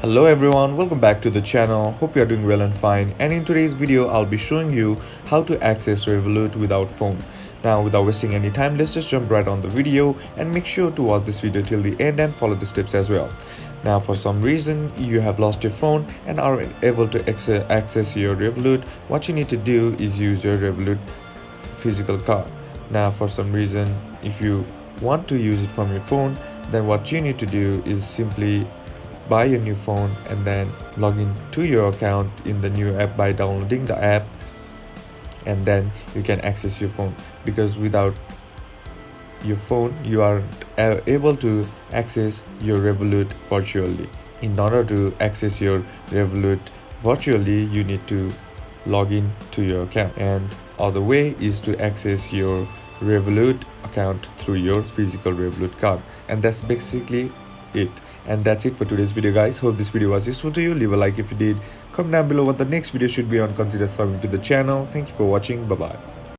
Hello everyone, welcome back to the channel. Hope you are doing well and fine. And in today's video, I'll be showing you how to access Revolut without phone. Now, without wasting any time, let's just jump right on the video and make sure to watch this video till the end and follow the steps as well. Now, for some reason you have lost your phone and are able to access your Revolut, what you need to do is use your Revolut physical card. Now, for some reason, if you want to use it from your phone, then what you need to do is simply buy a new phone and then log in to your account in the new app by downloading the app, and then you can access your phone, because without your phone you aren't able to access your Revolut virtually. In order to access your Revolut virtually, you need to log in to your account, and other way is to access your Revolut account through your physical Revolut card. And that's basically it. And that's it for today's video, guys. Hope this video was useful to you. Leave a like if you did. Comment down below what the next video should be on. Consider subscribing to the channel. Thank you for watching. Bye bye.